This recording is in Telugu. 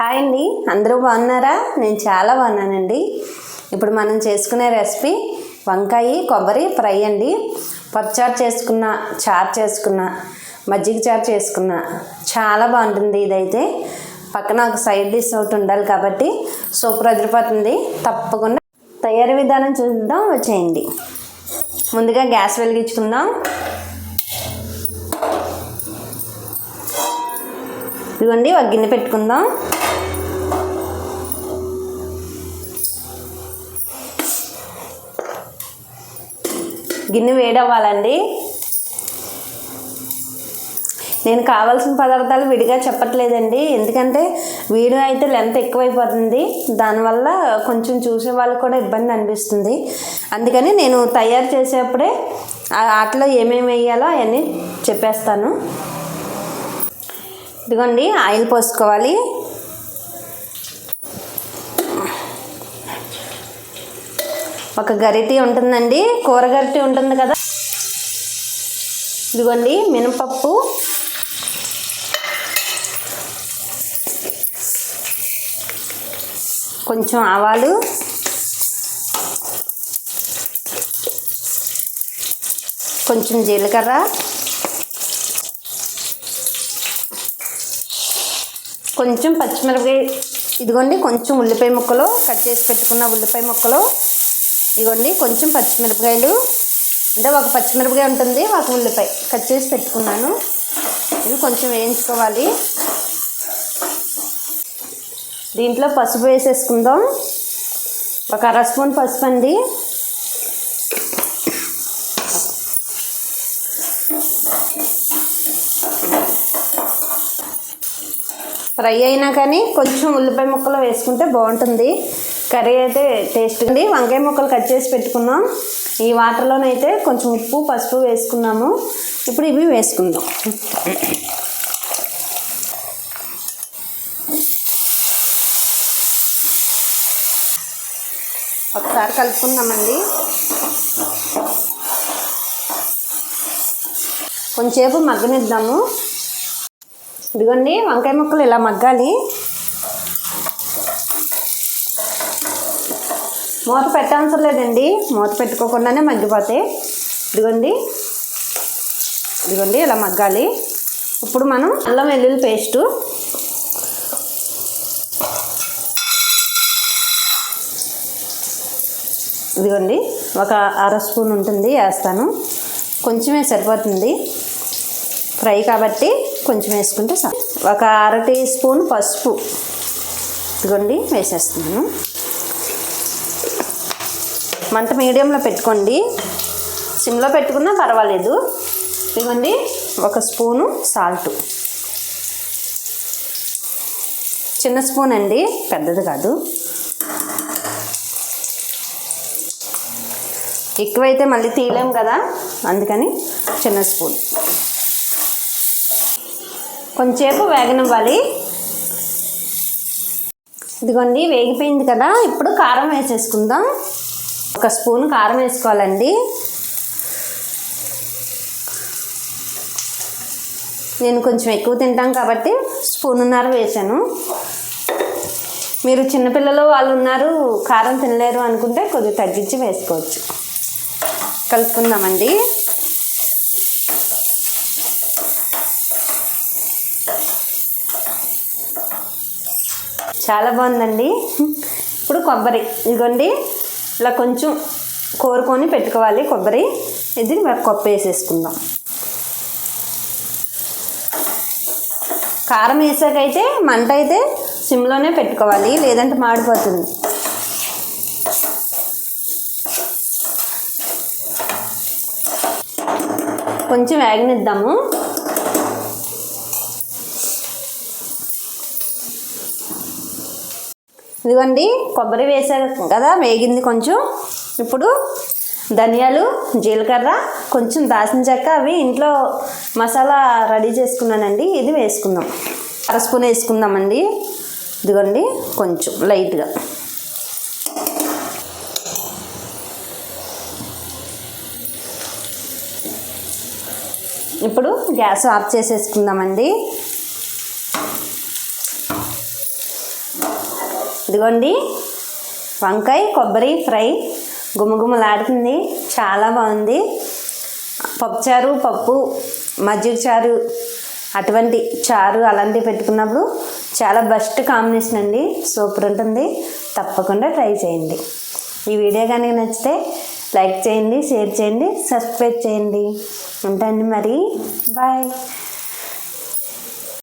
హాయ్ అండి, అందరూ బాగున్నారా? నేను చాలా బాగున్నానండి. ఇప్పుడు మనం చేసుకునే రెసిపీ వంకాయ కొబ్బరి ఫ్రై అండి. పప్పుచారు చేసుకున్న, చారు చేసుకున్న, మజ్జిగ చారు చేసుకున్న చాలా బాగుంటుంది. ఇదైతే పక్కన ఒక సైడ్ డిష్ ఒకటి ఉండాలి కాబట్టి సూపర్ అదిరిపోతుంది. తప్పకుండా తయారీ విధానం చూద్దాం, వచ్చేయండి. ముందుగా గ్యాస్ వెలిగించుకుందాం. ఇదిగోండి, ఒక గిన్నె పెట్టుకుందాం. గిన్నె వేడవ్వాలండి. నేను కావాల్సిన పదార్థాలు విడిగా చెప్పట్లేదండి, ఎందుకంటే వీడియో అయితే లెంత్ ఎక్కువైపోతుంది. దానివల్ల కొంచెం చూసే వాళ్ళకి కూడా ఇబ్బంది అనిపిస్తుంది. అందుకని నేను తయారు చేసేప్పుడే వాటిలో ఏమేమి వేయాలో అవన్నీ చెప్పేస్తాను. ఇదిగోండి, ఆయిల్ పోసుకోవాలి. ఒక గరిటె ఉంటుందండి, కూర గరిటె ఉంటుంది కదా. ఇదిగోండి, మినపప్పు, కొంచెం ఆవాలు, కొంచెం జీలకర్ర, కొంచెం పచ్చిమిరపకాయ, ఇదిగోండి కొంచెం ఉల్లిపాయ ముక్కలు, కట్ చేసి పెట్టుకున్న ఉల్లిపాయ ముక్కలు, ఇదిగోండి కొంచెం పచ్చిమిరపకాయలు, అంటే ఒక పచ్చిమిరపకాయ ఉంటుంది, ఒక ఉల్లిపాయ కట్ చేసి పెట్టుకున్నాను. ఇది కొంచెం వేయించుకోవాలి. దీంట్లో పసుపు వేసేసుకుందాం. ఒక అర స్పూన్ పసుపు అండి. ఫ్రై అయినా కానీ కొంచెం ఉల్లిపాయ ముక్కలు వేసుకుంటే బాగుంటుంది. కర్రీ అయితే టేస్ట్ ఉంది. వంకాయ ముక్కలు కట్ చేసి పెట్టుకున్నాం. ఈ వాటర్లోనైతే కొంచెం ఉప్పు పసుపు వేసుకున్నాము. ఇప్పుడు ఇవి వేసుకుందాం. ఒకసారి కలుపుకుందామండి. కొంచెంసేపు మగ్గనిద్దాము. ఇదిగోండి, వంకాయ ముక్కలు ఇలా మగ్గాలి. మూత పెట్టవసరం లేదండి, మూత పెట్టుకోకుండానే మగ్గిపోతాయి. ఇదిగోండి ఇదిగోండి ఇలా మగ్గాలి. ఇప్పుడు మనం అల్లం వెల్లుల్లి పేస్టు, ఇదిగోండి ఒక అర స్పూన్ ఉంటుంది, వేస్తాను. కొంచెమే సరిపోతుంది, ఫ్రై కాబట్టి కొంచెం వేసుకుంటే చాలు. ఒక అర టీ స్పూన్ పసుపు, ఇదిగోండి వేసేస్తున్నాను. మంట మీడియంలో పెట్టుకోండి, సిమ్లో పెట్టుకున్నా పర్వాలేదు. ఇదిగోండి ఒక స్పూను సాల్ట్, చిన్న స్పూన్ అండి, పెద్దది కాదు. ఎక్కువైతే మళ్ళీ తీయలేం కదా, అందుకని చిన్న స్పూన్. కొంచెంసేపు వేగనివ్వాలి. ఇదిగోండి వేగిపోయింది కదా. ఇప్పుడు కారం వేసేసుకుందాం. ఒక స్పూన్ కారం వేసుకోవాలండి. నేను కొంచెం ఎక్కువ తింటాం కాబట్టి స్పూన్నర వేసాను. మీరు చిన్నపిల్లలు వాళ్ళు ఉన్నారు, కారం తినలేరు అనుకుంటే కొద్దిగా తగ్గించి వేసుకోవచ్చు. కలుపుకుందామండి. చాలా బాగుందండి. ఇప్పుడు కొబ్బరి, ఇదిగోండి ఇలా కొంచెం కోరుకొని పెట్టుకోవాలి కొబ్బరి. ఇది కప్పు వేసేసుకుందాం. కారం వేసాకైతే మంట అయితే సిమ్లోనే పెట్టుకోవాలి, లేదంటే మాడిపోతుంది. కొంచెం వేగనిద్దాము. ఇదిగోండి కొబ్బరి వేసాక కదా వేగింది కొంచెం. ఇప్పుడు ధనియాలు, జీలకర్ర, కొంచెం దాల్చిన చెక్క, అవి ఇంట్లో మసాలా రెడీ చేసుకున్నానండి. ఇది వేసుకుందాం. అర స్పూన్ వేసుకుందామండి. ఇదిగోండి కొంచెం లైట్గా. ఇప్పుడు గ్యాస్ ఆఫ్ చేసేసుకుందామండి. ఇదిగోండి వంకాయ కొబ్బరి ఫ్రై గుమగుమలాడుతుంది, చాలా బాగుంది. పప్పుచారు, పప్పు, మజ్జిగ చారు, అటువంటి చారు అలాంటివి పెట్టుకున్నప్పుడు చాలా బెస్ట్ కాంబినేషన్ అండి. సూపర్ ఉంటుంది, తప్పకుండా ట్రై చేయండి. ఈ వీడియో కనుక నచ్చితే లైక్ చేయండి, షేర్ చేయండి, సబ్స్క్రైబ్ చేయండి. ఉంటాండి మరి, బాయ్.